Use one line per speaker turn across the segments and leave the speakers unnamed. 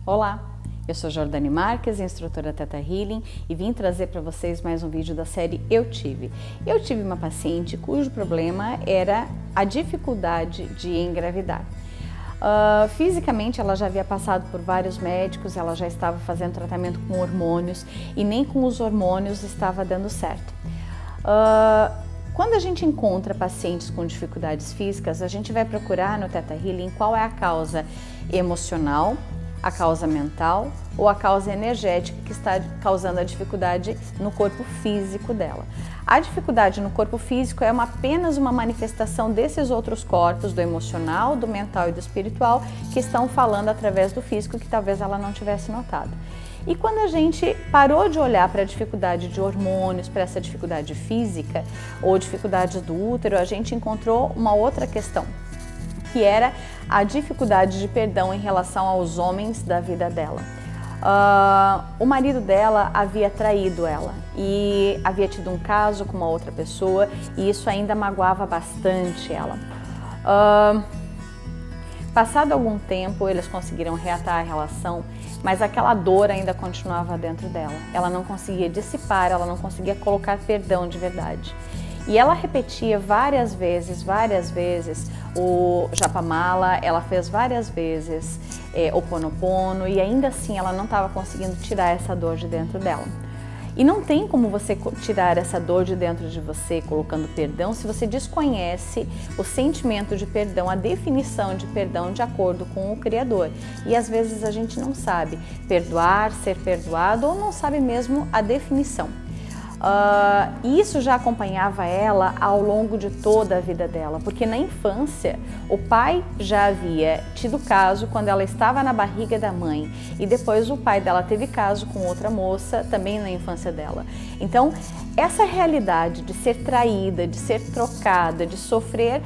Olá, eu sou Jordane Marques, instrutora Theta Healing, e vim trazer para vocês mais um vídeo da série Eu Tive uma paciente cujo problema era a dificuldade de engravidar. Fisicamente ela já havia passado por vários médicos, ela já estava fazendo tratamento com hormônios e nem com os hormônios estava dando certo. Quando a gente encontra pacientes com dificuldades físicas, a gente vai procurar no Theta Healing qual é a causa emocional, a causa mental ou a causa energética que está causando a dificuldade no corpo físico dela. A dificuldade no corpo físico é apenas uma manifestação desses outros corpos, do emocional, do mental e do espiritual, que estão falando através do físico que talvez ela não tivesse notado. E quando a gente parou de olhar para a dificuldade de hormônios, para essa dificuldade física ou dificuldade do útero, a gente encontrou uma outra questão, que era a dificuldade de perdão em relação aos homens da vida dela. O marido dela havia traído ela e havia tido um caso com uma outra pessoa e isso ainda magoava bastante ela. Passado algum tempo, eles conseguiram reatar a relação, mas aquela dor ainda continuava dentro dela. Ela não conseguia dissipar, ela não conseguia colocar perdão de verdade. E ela repetia várias vezes o Japamala, ela fez várias vezes o Ho'oponopono e ainda assim ela não estava conseguindo tirar essa dor de dentro dela. E não tem como você tirar essa dor de dentro de você colocando perdão se você desconhece o sentimento de perdão, a definição de perdão de acordo com o Criador. E às vezes a gente não sabe perdoar, ser perdoado ou não sabe mesmo a definição. Isso já acompanhava ela ao longo de toda a vida dela, porque na infância o pai já havia tido caso quando ela estava na barriga da mãe e depois o pai dela teve caso com outra moça também na infância dela. Então essa realidade de ser traída, de ser trocada, de sofrer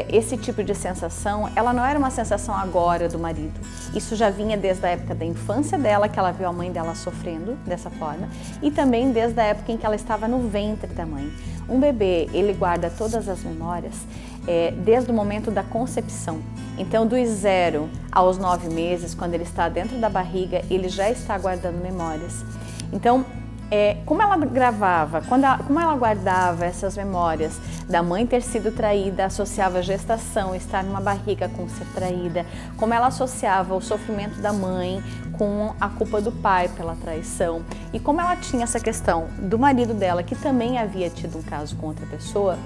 esse tipo de sensação, ela não era uma sensação agora do marido. Isso já vinha desde a época da infância dela, que ela viu a mãe dela sofrendo dessa forma, e também desde a época em que ela estava no ventre da mãe. Um bebê, ele guarda todas as memórias desde o momento da concepção. Então, dos 0 aos 9 meses, quando ele está dentro da barriga, ele já está guardando memórias. Então, como ela gravava, como ela guardava essas memórias da mãe ter sido traída, associava a gestação, estar numa barriga com ser traída, como ela associava o sofrimento da mãe com a culpa do pai pela traição e como ela tinha essa questão do marido dela que também havia tido um caso com outra pessoa,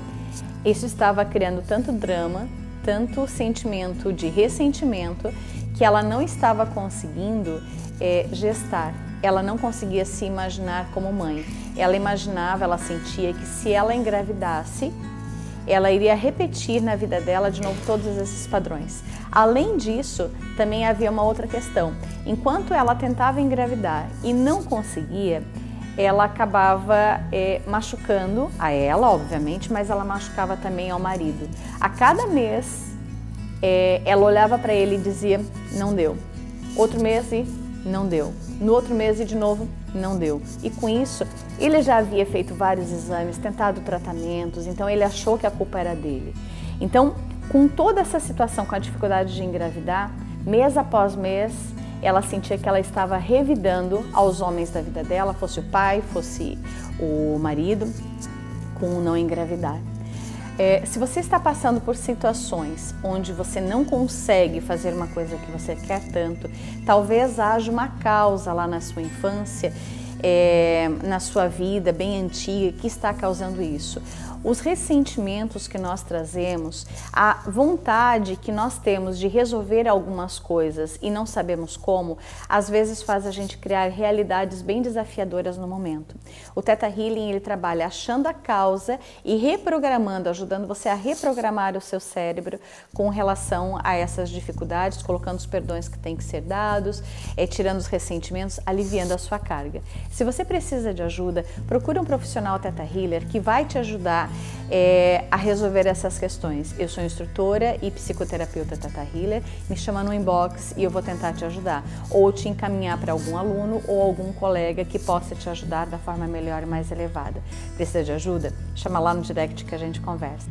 isso estava criando tanto drama, tanto sentimento de ressentimento que ela não estava conseguindo gestar. Ela não conseguia se imaginar como mãe. Ela imaginava, ela sentia que se ela engravidasse, ela iria repetir na vida dela de novo todos esses padrões. Além disso, também havia uma outra questão. Enquanto ela tentava engravidar e não conseguia, ela acabava machucando a ela, obviamente, mas ela machucava também ao marido. A cada mês, ela olhava para ele e dizia, não deu. Outro mês e não deu. No outro mês e de novo, não deu. E com isso, ele já havia feito vários exames, tentado tratamentos, então ele achou que a culpa era dele. Então, com toda essa situação, com a dificuldade de engravidar, mês após mês, ela sentia que ela estava revidando aos homens da vida dela, fosse o pai, fosse o marido, com o não engravidar. Se você está passando por situações onde você não consegue fazer uma coisa que você quer tanto, talvez haja uma causa lá na sua infância, na sua vida bem antiga, que está causando isso. Os ressentimentos que nós trazemos, a vontade que nós temos de resolver algumas coisas e não sabemos como, às vezes faz a gente criar realidades bem desafiadoras no momento. O Theta Healing, ele trabalha achando a causa e reprogramando, ajudando você a reprogramar o seu cérebro com relação a essas dificuldades, colocando os perdões que têm que ser dados, tirando os ressentimentos, aliviando a sua carga. Se você precisa de ajuda, procure um profissional Theta Healer que vai te ajudar a resolver essas questões. Eu sou instrutora e psicoterapeuta Theta Healer, me chama no inbox e eu vou tentar te ajudar, ou te encaminhar para algum aluno ou algum colega que possa te ajudar da forma melhor e mais elevada. Precisa de ajuda? Chama lá no direct que a gente conversa.